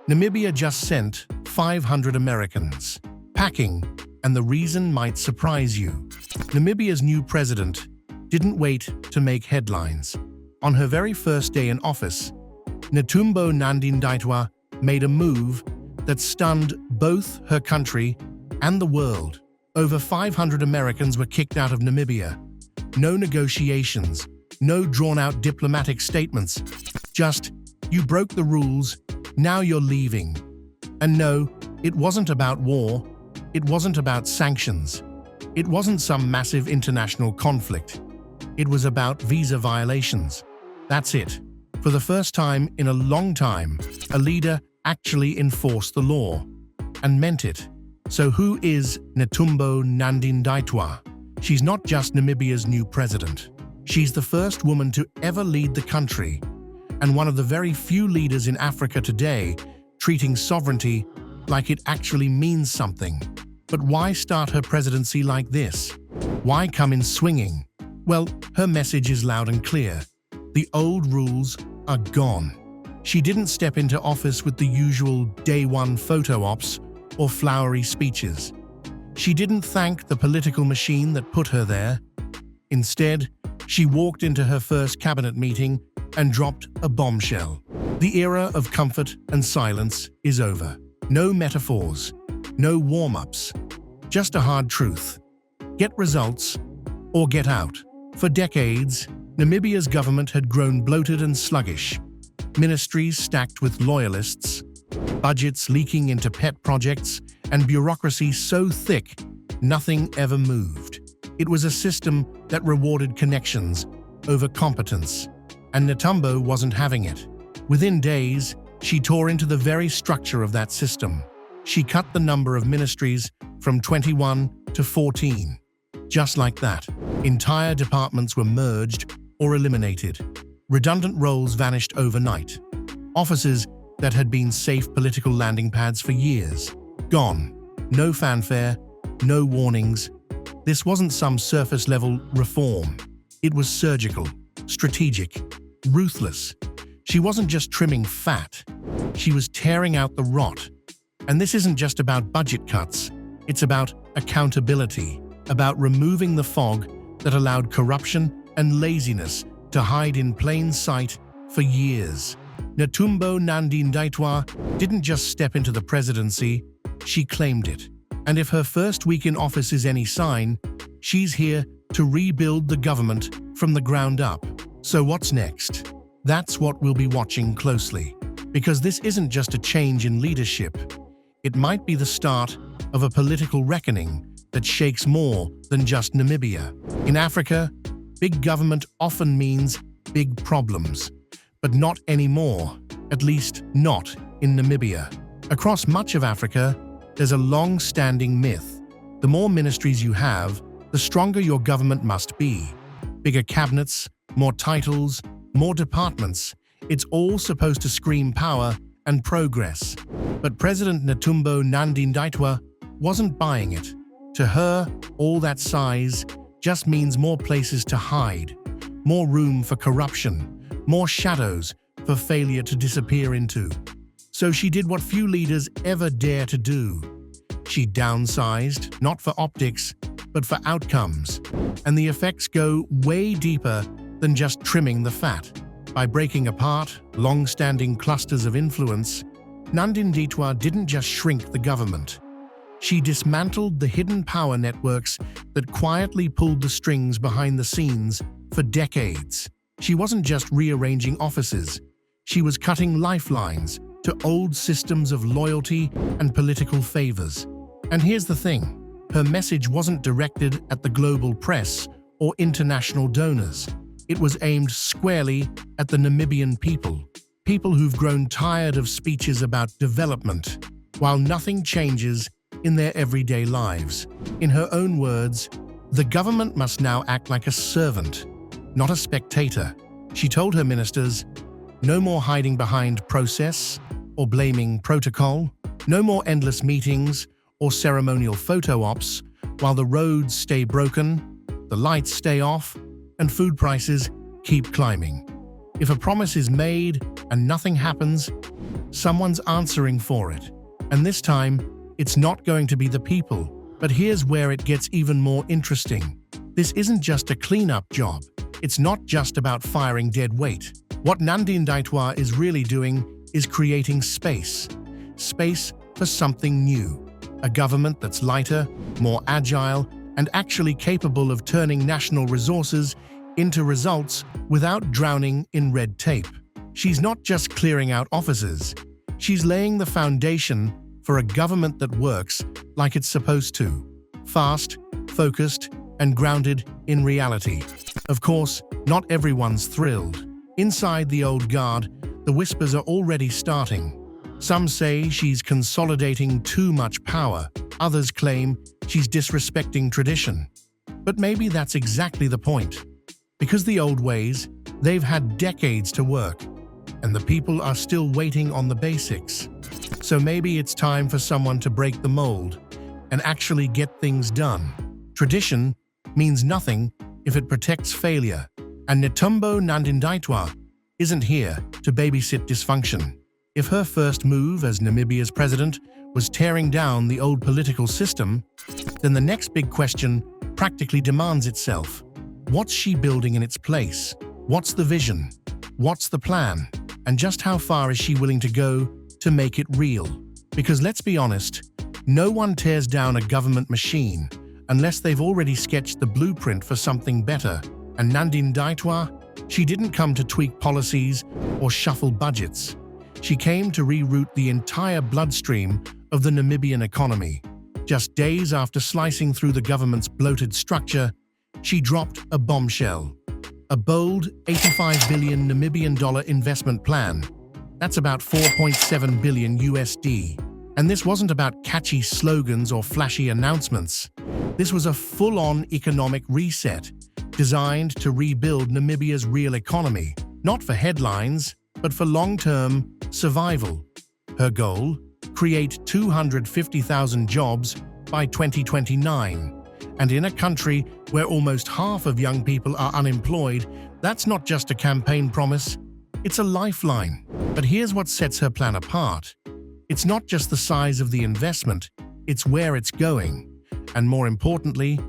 Namibia just sent 500 Americans. Packing, and the reason might surprise you. Namibia's new president didn't wait to make headlines. On her very first day in office, Netumbo Nandi-Ndaitwah made a move that stunned both her country and the world. Over 500 Americans were kicked out of Namibia. No negotiations, no drawn-out diplomatic statements. Just, you broke the rules, now you're leaving. And no, it wasn't about war. It wasn't about sanctions. It wasn't some massive international conflict. It was about visa violations. That's it. For the first time in a long time, a leader actually enforced the law and meant it. So who is Netumbo Nandi-Ndaitwah? She's not just Namibia's new president. She's the first woman to ever lead the country and one of the very few leaders in Africa today treating sovereignty like it actually means something. But why start her presidency like this? Why come in swinging? Well, her message is loud and clear. The old rules are gone. She didn't step into office with the usual day one photo ops or flowery speeches. She didn't thank the political machine that put her there. Instead, she walked into her first cabinet meeting and dropped a bombshell. The era of comfort and silence is over. No metaphors, no warm-ups, just a hard truth. Get results or get out. For decades, Namibia's government had grown bloated and sluggish. Ministries stacked with loyalists, budgets leaking into pet projects, and bureaucracy so thick, nothing ever moved. It was a system that rewarded connections over competence, and Netumbo wasn't having it. Within days, she tore into the very structure of that system. She cut the number of ministries from 21 to 14. Just like that, entire departments were merged or eliminated. Redundant roles vanished overnight. Offices that had been safe political landing pads for years, gone. No fanfare, no warnings. This wasn't some surface-level reform. It was surgical, strategic, ruthless. She wasn't just trimming fat. She was tearing out the rot. And this isn't just about budget cuts. It's about accountability, about removing the fog that allowed corruption and laziness to hide in plain sight for years. Netumbo Nandi-Ndaitwah didn't just step into the presidency, she claimed it. And if her first week in office is any sign, she's here to rebuild the government from the ground up. So what's next? That's what we'll be watching closely. Because this isn't just a change in leadership. It might be the start of a political reckoning that shakes more than just Namibia. In Africa, big government often means big problems. But not anymore, at least not in Namibia. Across much of Africa, there's a long-standing myth. The more ministries you have, the stronger your government must be. Bigger cabinets, more titles, more departments. It's all supposed to scream power and progress. But President Netumbo Nandi-Ndaitwah wasn't buying it. To her, all that size just means more places to hide, more room for corruption, more shadows for failure to disappear into. So she did what few leaders ever dare to do. She downsized, not for optics, but for outcomes. And the effects go way deeper than just trimming the fat. By breaking apart long-standing clusters of influence, Nandi-Ndaitwah didn't just shrink the government. She dismantled the hidden power networks that quietly pulled the strings behind the scenes for decades. She wasn't just rearranging offices. She was cutting lifelines to old systems of loyalty and political favors. And here's the thing, her message wasn't directed at the global press or international donors. It was aimed squarely at the Namibian people who've grown tired of speeches about development, while nothing changes in their everyday lives. In her own words, the government must now act like a servant, not a spectator. She told her ministers, no more hiding behind process or blaming protocol, no more endless meetings or ceremonial photo ops while the roads stay broken, the lights stay off, and food prices keep climbing. If a promise is made and nothing happens, Someone's answering for it. And this time, it's not going to be the people. But here's where it gets even more interesting. This isn't just a cleanup job. It's not just about firing dead weight. What Nandi-Ndaitwah is really doing is creating space. Space for something new. A government that's lighter, more agile, and actually capable of turning national resources into results without drowning in red tape. She's not just clearing out offices. She's laying the foundation for a government that works like it's supposed to. Fast, focused, and grounded in reality. Of course, not everyone's thrilled. Inside the old guard, the whispers are already starting. Some say she's consolidating too much power. Others claim she's disrespecting tradition. But maybe that's exactly the point. Because the old ways, they've had decades to work, and the people are still waiting on the basics. So maybe it's time for someone to break the mold and actually get things done. Tradition means nothing if it protects failure, and Netumbo Nandi-Ndaitwah isn't here to babysit dysfunction. If her first move as Namibia's president was tearing down the old political system, then the next big question practically demands itself. What's she building in its place? What's the vision? What's the plan? And just how far is she willing to go to make it real? Because let's be honest, no one tears down a government machine unless they've already sketched the blueprint for something better. And Nandi-Ndaitwah, she didn't come to tweak policies or shuffle budgets. She came to reroute the entire bloodstream of the Namibian economy. Just days after slicing through the government's bloated structure, she dropped a bombshell. A bold $85 billion Namibian dollar investment plan. That's about 4.7 billion USD. And this wasn't about catchy slogans or flashy announcements. This was a full-on economic reset, designed to rebuild Namibia's real economy, not for headlines, but for long-term survival. Her goal? Create 250,000 jobs by 2029. And in a country where almost half of young people are unemployed, that's not just a campaign promise, it's a lifeline. But here's what sets her plan apart. It's not just the size of the investment, it's where it's going. And more importantly,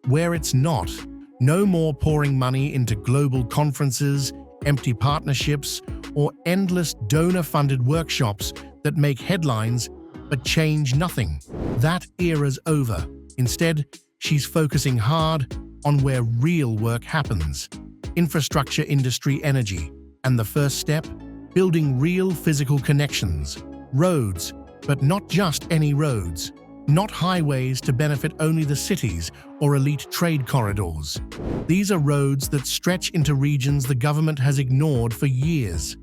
where it's not. No more pouring money into global conferences, empty partnerships, or endless donor-funded workshops that make headlines but change nothing. That era's over. Instead, she's focusing hard on where real work happens. Infrastructure, industry, energy. And the first step? Building real physical connections. Roads, but not just any roads. Not highways to benefit only the cities or elite trade corridors. These are roads that stretch into regions the government has ignored for years.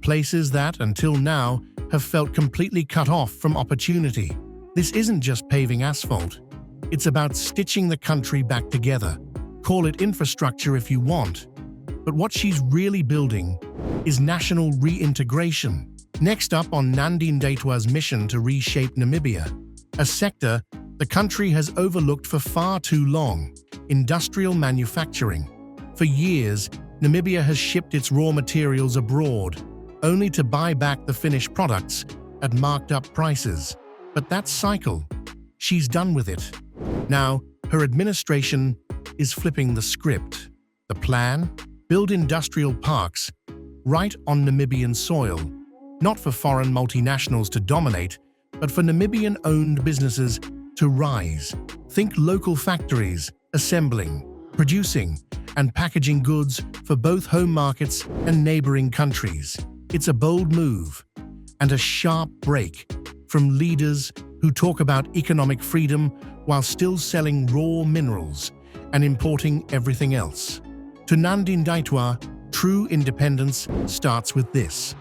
Places that, until now, have felt completely cut off from opportunity. This isn't just paving asphalt. It's about stitching the country back together. Call it infrastructure if you want. But what she's really building is national reintegration. Next up on Nandi-Ndaitwah's mission to reshape Namibia, a sector the country has overlooked for far too long: industrial manufacturing. For years, Namibia has shipped its raw materials abroad, only to buy back the finished products at marked up prices. But that cycle, she's done with it. Now, her administration is flipping the script. The plan? Build industrial parks right on Namibian soil, not for foreign multinationals to dominate, but for Namibian-owned businesses to rise. Think local factories, assembling, producing, and packaging goods for both home markets and neighboring countries. It's a bold move and a sharp break from leaders who talk about economic freedom while still selling raw minerals and importing everything else. To Nandi-Ndaitwah, true independence starts with this: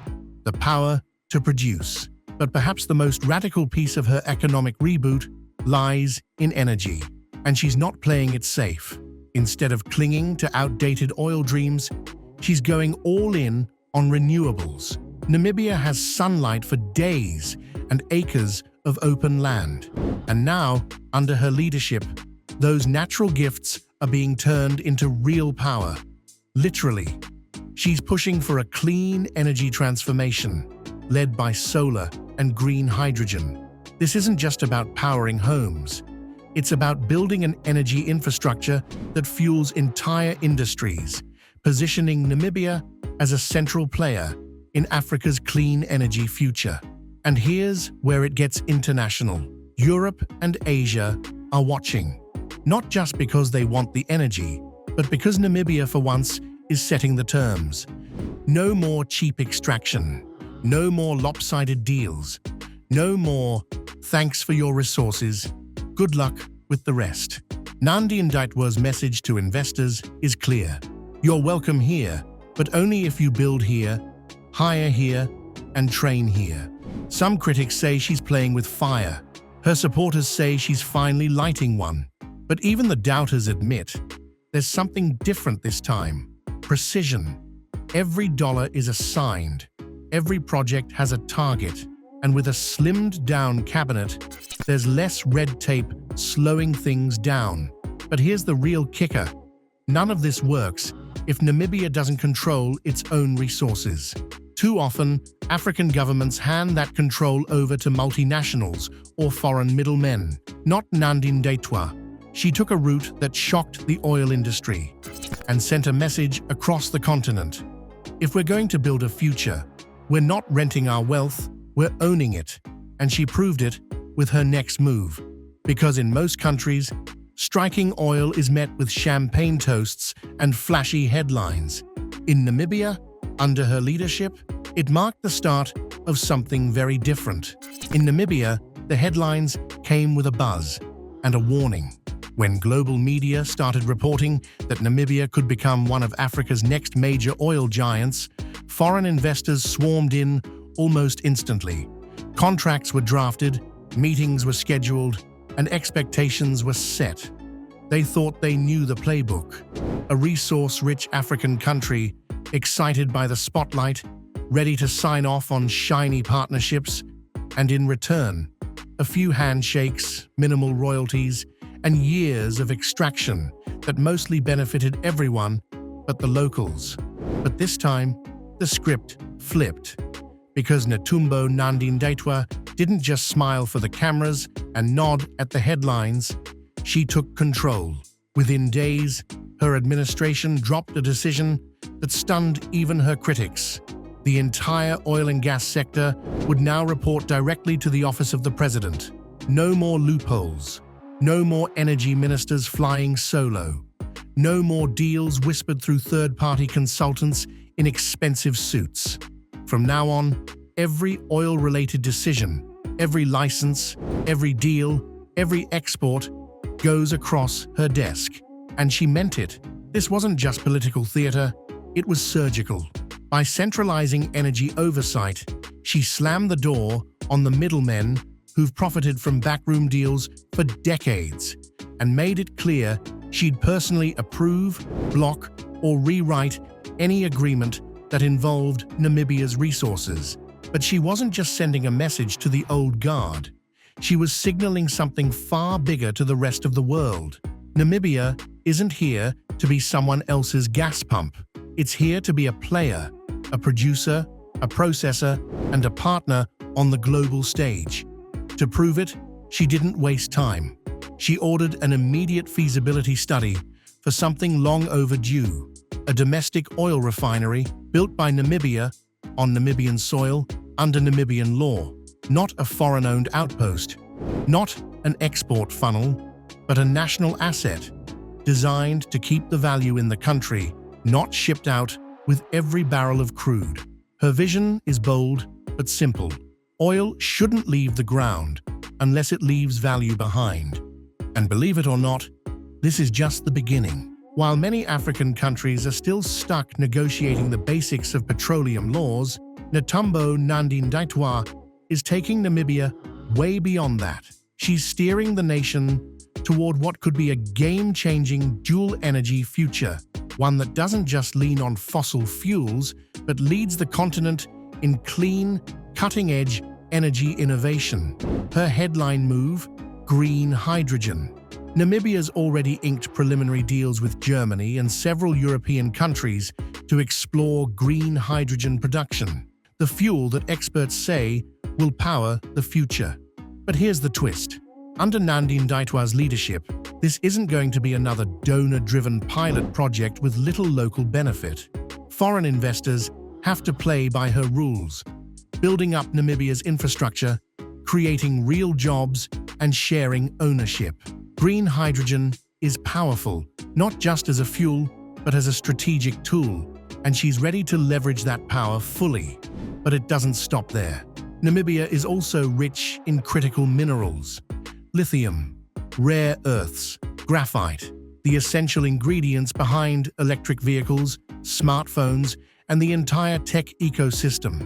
the power to produce. But perhaps the most radical piece of her economic reboot lies in energy. And she's not playing it safe. Instead of clinging to outdated oil dreams, she's going all in on renewables. Namibia has sunlight for days and acres of open land. And now, under her leadership, those natural gifts are being turned into real power. Literally. She's pushing for a clean energy transformation. led by solar and green hydrogen. This isn't just about powering homes. It's about building an energy infrastructure that fuels entire industries, positioning Namibia as a central player in Africa's clean energy future. And here's where it gets international. Europe and Asia are watching, not just because they want the energy, but because Namibia, for once, is setting the terms. No more cheap extraction, no more lopsided deals, no more "thanks for your resources, good luck with the rest." Nandi-Ndaitwah's message to investors is clear. You're welcome here, but only if you build here, hire here, and train here. Some critics say she's playing with fire. Her supporters say she's finally lighting one. But even the doubters admit there's something different this time. Precision. Every dollar is assigned. Every project has a target. And with a slimmed-down cabinet, there's less red tape slowing things down. But here's the real kicker. None of this works if Namibia doesn't control its own resources. Too often, African governments hand that control over to multinationals or foreign middlemen. Not Nandi-Ndaitwah. She took a route that shocked the oil industry and sent a message across the continent. If we're going to build a future, we're not renting our wealth, we're owning it. And she proved it with her next move. Because in most countries, striking oil is met with champagne toasts and flashy headlines. In Namibia, under her leadership, it marked the start of something very different. In Namibia, the headlines came with a buzz and a warning. When global media started reporting that Namibia could become one of Africa's next major oil giants, foreign investors swarmed in almost instantly. Contracts were drafted, meetings were scheduled, and expectations were set. They thought they knew the playbook. A resource-rich African country, excited by the spotlight, ready to sign off on shiny partnerships, and in return, a few handshakes, minimal royalties, and years of extraction that mostly benefited everyone but the locals. But this time, the script flipped. Because Netumbo Nandi-Ndaitwah didn't just smile for the cameras and nod at the headlines, she took control. Within days, her administration dropped a decision that stunned even her critics. The entire oil and gas sector would now report directly to the office of the president. No more loopholes. No more energy ministers flying solo. No more deals whispered through third-party consultants in expensive suits. From now on, every oil-related decision, every license, every deal, every export goes across her desk. And she meant it. This wasn't just political theater, it was surgical. By centralizing energy oversight, she slammed the door on the middlemen who've profited from backroom deals for decades and made it clear she'd personally approve, block, or rewrite any agreement that involved Namibia's resources. But she wasn't just sending a message to the old guard. She was signaling something far bigger to the rest of the world. Namibia isn't here to be someone else's gas pump. It's here to be a player, a producer, a processor, and a partner on the global stage. To prove it, she didn't waste time. She ordered an immediate feasibility study for something long overdue, a domestic oil refinery built by Namibia on Namibian soil under Namibian law, not a foreign-owned outpost, not an export funnel, but a national asset designed to keep the value in the country, not shipped out with every barrel of crude. Her vision is bold but simple. Oil shouldn't leave the ground unless it leaves value behind. And believe it or not, this is just the beginning. While many African countries are still stuck negotiating the basics of petroleum laws, Netumbo Nandi-Ndaitwah is taking Namibia way beyond that. She's steering the nation toward what could be a game-changing dual-energy future, one that doesn't just lean on fossil fuels, but leads the continent in clean, cutting-edge energy innovation. Her headline move: green hydrogen. Namibia's already inked preliminary deals with Germany and several European countries to explore green hydrogen production. the fuel that experts say will power the future. But here's the twist. Under Nandi-Ndaitwah's leadership, this isn't going to be another donor-driven pilot project with little local benefit. Foreign investors have to play by her rules, building up Namibia's infrastructure, creating real jobs, and sharing ownership. Green hydrogen is powerful, not just as a fuel, but as a strategic tool, and she's ready to leverage that power fully. But it doesn't stop there. Namibia is also rich in critical minerals: lithium, rare earths, graphite, the essential ingredients behind electric vehicles, smartphones, and the entire tech ecosystem.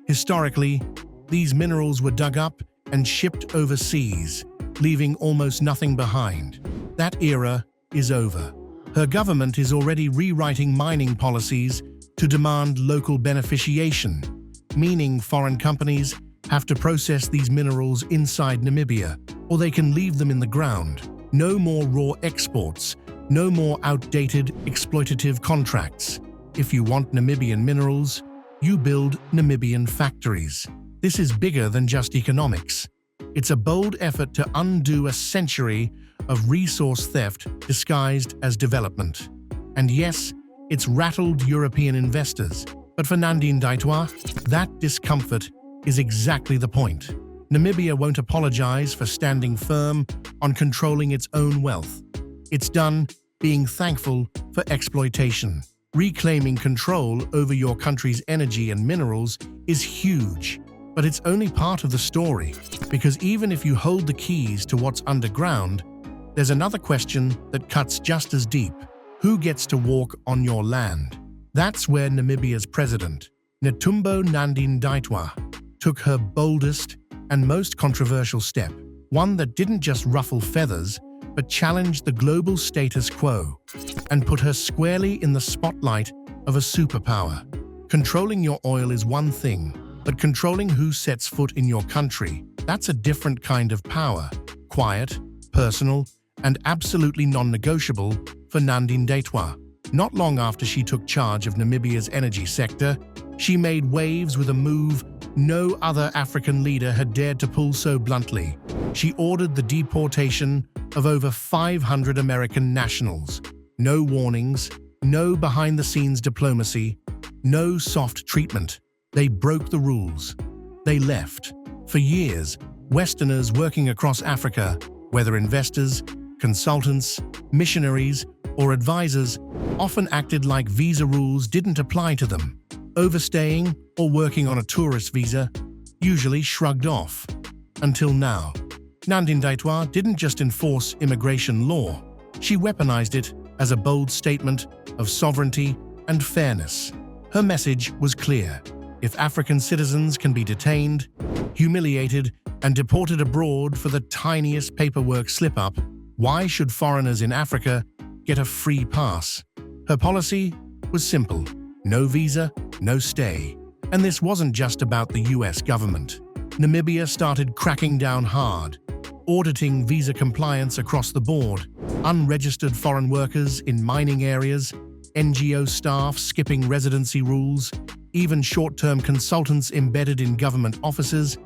Historically, these minerals were dug up and shipped overseas, leaving almost nothing behind. That era is over. Her government is already rewriting mining policies to demand local beneficiation, meaning foreign companies have to process these minerals inside Namibia, or they can leave them in the ground. No more raw exports, no more outdated, exploitative contracts. If you want Namibian minerals, you build Namibian factories. This is bigger than just economics. It's a bold effort to undo a century of resource theft disguised as development. And yes, it's rattled European investors. But for Nandi-Ndaitwah, that discomfort is exactly the point. Namibia won't apologize for standing firm on controlling its own wealth. It's done being thankful for exploitation. Reclaiming control over your country's energy and minerals is huge. But it's only part of the story, because even if you hold the keys to what's underground, there's another question that cuts just as deep. Who gets to walk on your land? That's where Namibia's president, Netumbo Nandi-Ndaitwah, took her boldest and most controversial step, one that didn't just ruffle feathers, but challenged the global status quo and put her squarely in the spotlight of a superpower. Controlling your oil is one thing, but controlling who sets foot in your country, that's a different kind of power. Quiet, personal, and absolutely non-negotiable for Nandi-Ndaitwah. Not long after she took charge of Namibia's energy sector, she made waves with a move no other African leader had dared to pull so bluntly. She ordered the deportation of over 500 American nationals. No warnings, no behind-the-scenes diplomacy, no soft treatment. They broke the rules. They left. For years, Westerners working across Africa, whether investors, consultants, missionaries, or advisors, often acted like visa rules didn't apply to them. Overstaying or working on a tourist visa usually shrugged off. Until now, Nandi-Ndaitwah didn't just enforce immigration law, she weaponized it as a bold statement of sovereignty and fairness. Her message was clear. If African citizens can be detained, humiliated, and deported abroad for the tiniest paperwork slip-up, why should foreigners in Africa get a free pass? Her policy was simple: no visa, no stay. And this wasn't just about the US government. Namibia started cracking down hard, auditing visa compliance across the board, unregistered foreign workers in mining areas, NGO staff skipping residency rules, even short-term consultants embedded in government offices.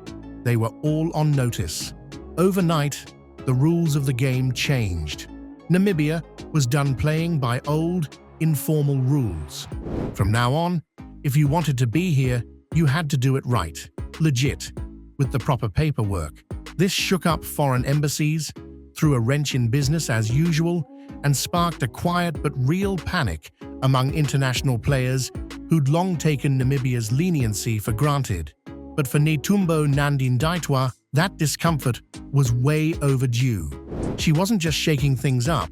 They were all on notice. Overnight, the rules of the game changed. Namibia was done playing by old, informal rules. From now on, if you wanted to be here, you had to do it right, legit, with the proper paperwork. This shook up foreign embassies, threw a wrench in business as usual, and sparked a quiet but real panic among international players who'd long taken Namibia's leniency for granted. But for Netumbo Nandi-Ndaitwah, that discomfort was way overdue. She wasn't just shaking things up,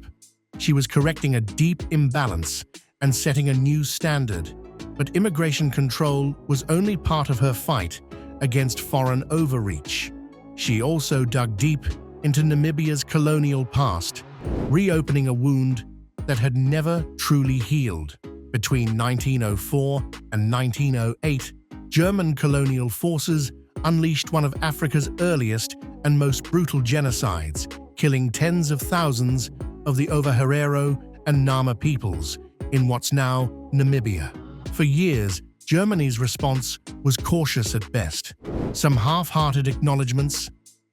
she was correcting a deep imbalance and setting a new standard. But immigration control was only part of her fight against foreign overreach. She also dug deep into Namibia's colonial past, reopening a wound that had never truly healed. Between 1904 and 1908, German colonial forces unleashed one of Africa's earliest and most brutal genocides, killing tens of thousands of the Ovaherero and Nama peoples in what's now Namibia. For years, Germany's response was cautious at best. Some half-hearted acknowledgements,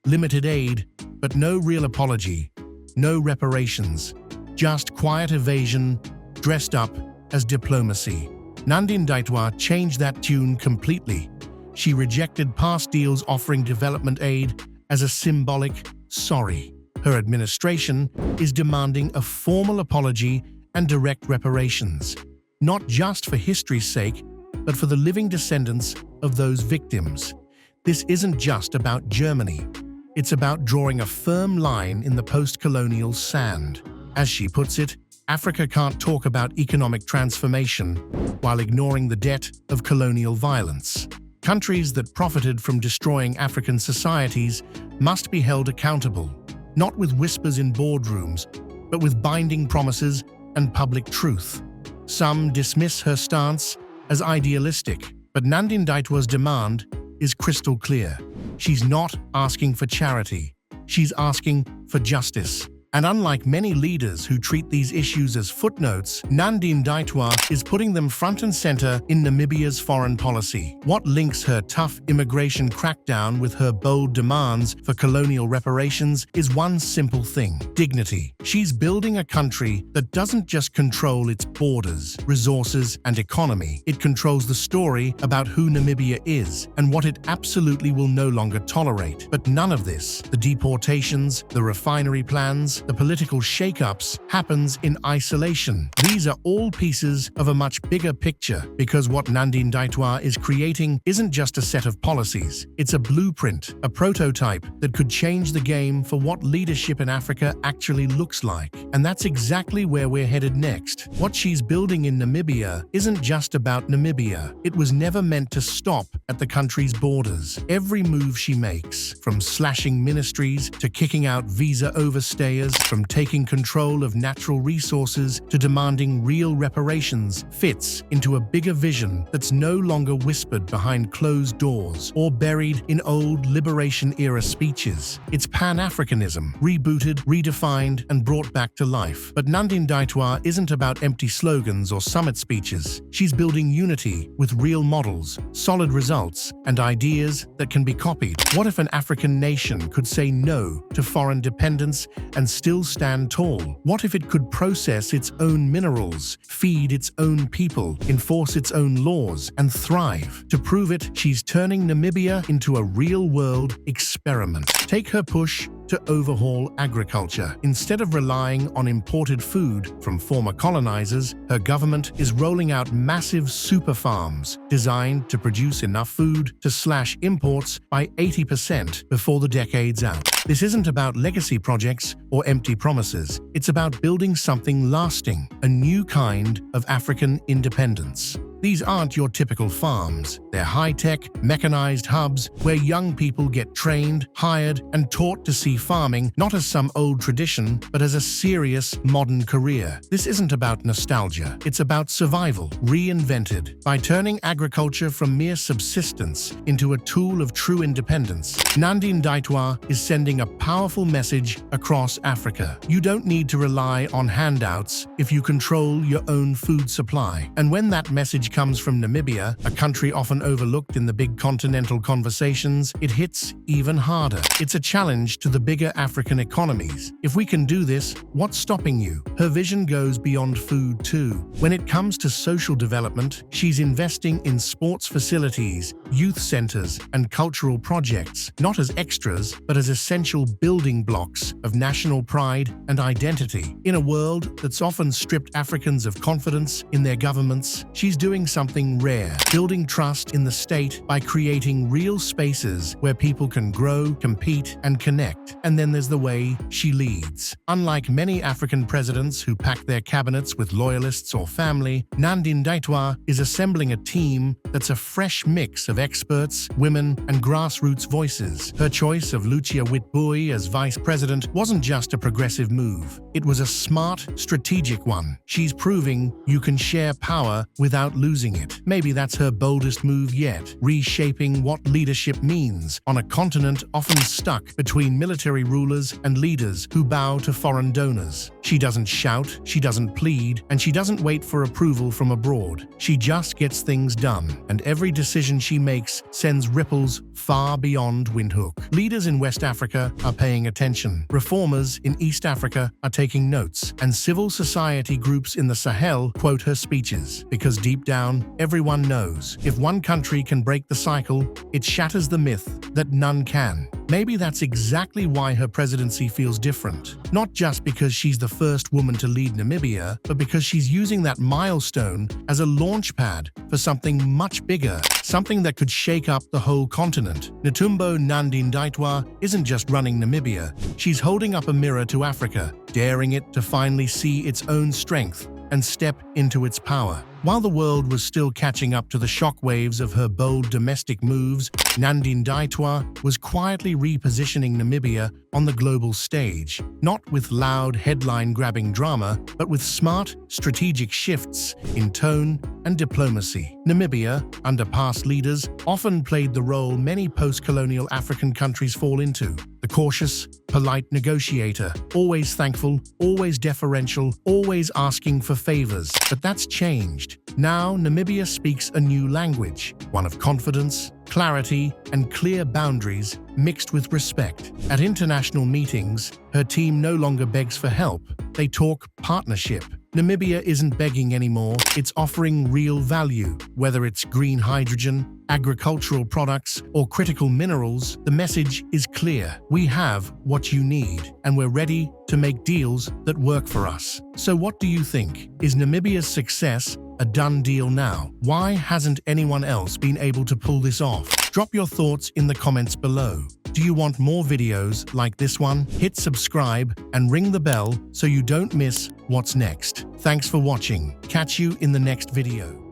limited aid, but no real apology, no reparations, just quiet evasion dressed up as diplomacy. Nandi-Ndaitwah changed that tune completely. She rejected past deals offering development aid as a symbolic sorry. Her administration is demanding a formal apology and direct reparations, not just for history's sake, but for the living descendants of those victims. This isn't just about Germany. It's about drawing a firm line in the post-colonial sand. As she puts it, Africa can't talk about economic transformation while ignoring the debt of colonial violence. Countries that profited from destroying African societies must be held accountable, not with whispers in boardrooms, but with binding promises and public truth. Some dismiss her stance as idealistic, but Nandi-Ndaitwah's demand is crystal clear. She's not asking for charity. She's asking for justice. And unlike many leaders who treat these issues as footnotes, Nandi-Ndaitwah is putting them front and center in Namibia's foreign policy. What links her tough immigration crackdown with her bold demands for colonial reparations is one simple thing: dignity. She's building a country that doesn't just control its borders, resources, and economy. It controls the story about who Namibia is and what it absolutely will no longer tolerate. But none of this, the deportations, the refinery plans, the political shakeups, happens in isolation. These are all pieces of a much bigger picture, because what Nandi-Ndaitwah is creating isn't just a set of policies. It's a blueprint, a prototype that could change the game for what leadership in Africa actually looks like. And that's exactly where we're headed next. What she's building in Namibia isn't just about Namibia. It was never meant to stop at the country's borders. Every move she makes, from slashing ministries to kicking out visa overstayers, from taking control of natural resources to demanding real reparations, fits into a bigger vision that's no longer whispered behind closed doors or buried in old liberation-era speeches. It's Pan-Africanism, rebooted, redefined, and brought back to life. But Nandi-Ndaitwah isn't about empty slogans or summit speeches. She's building unity with real models, solid results, and ideas that can be copied. What if an African nation could say no to foreign dependence and still stand tall? What if it could process its own minerals, feed its own people, enforce its own laws, and thrive? To prove it, she's turning Namibia into a real-world experiment. Take her push to overhaul agriculture. Instead of relying on imported food from former colonizers, her government is rolling out massive super farms designed to produce enough food to slash imports by 80% before the decade's out. This isn't about legacy projects or empty promises. It's about building something lasting, a new kind of African independence. These aren't your typical farms. They're high-tech, mechanized hubs where young people get trained, hired, and taught to see farming not as some old tradition, but as a serious, modern career. This isn't about nostalgia. It's about survival, reinvented. By turning agriculture from mere subsistence into a tool of true independence, Nandi-Ndaitwah is sending a powerful message across Africa. You don't need to rely on handouts if you control your own food supply. And when that message comes from Namibia, a country often overlooked in the big continental conversations, it hits even harder. It's a challenge to the bigger African economies. If we can do this, what's stopping you? Her vision goes beyond food too. When it comes to social development, she's investing in sports facilities, youth centers, and cultural projects, not as extras, but as essential building blocks of national pride and identity. In a world that's often stripped Africans of confidence in their governments, she's doing something rare, building trust in the state by creating real spaces where people can grow, compete, and connect. And then there's the way she leads. Unlike many African presidents who pack their cabinets with loyalists or family, Nandi-Ndaitwah is assembling a team that's a fresh mix of experts, women, and grassroots voices. Her choice of Lucia Witbooi as vice president wasn't just a progressive move. It was a smart, strategic one. She's proving you can share power without losing losing it. Maybe that's her boldest move yet, reshaping what leadership means on a continent often stuck between military rulers and leaders who bow to foreign donors. She doesn't shout, she doesn't plead, and she doesn't wait for approval from abroad. She just gets things done, and every decision she makes sends ripples far beyond Windhoek. Leaders in West Africa are paying attention. Reformers in East Africa are taking notes, and civil society groups in the Sahel quote her speeches. Because deep down, everyone knows, if one country can break the cycle, it shatters the myth that none can. Maybe that's exactly why her presidency feels different. Not just because she's the first woman to lead Namibia, but because she's using that milestone as a launchpad for something much bigger, something that could shake up the whole continent. Netumbo Nandi-Ndaitwah isn't just running Namibia, she's holding up a mirror to Africa, daring it to finally see its own strength and step into its power. While the world was still catching up to the shockwaves of her bold domestic moves, Nandi-Ndaitwah was quietly repositioning Namibia on the global stage, not with loud headline-grabbing drama, but with smart, strategic shifts in tone and diplomacy. Namibia, under past leaders, often played the role many post-colonial African countries fall into: the cautious, polite negotiator, always thankful, always deferential, always asking for favors. But that's changed. Now Namibia speaks a new language, one of confidence, clarity, and clear boundaries mixed with respect. At international meetings, her team no longer begs for help. They talk partnership. Namibia isn't begging anymore, it's offering real value. Whether it's green hydrogen, agricultural products, or critical minerals, the message is clear. We have what you need, and we're ready to make deals that work for us. So what do you think? Is Namibia's success a done deal now? Why hasn't anyone else been able to pull this off? Drop your thoughts in the comments below. Do you want more videos like this one? Hit subscribe and ring the bell so you don't miss what's next. Thanks for watching. Catch you in the next video.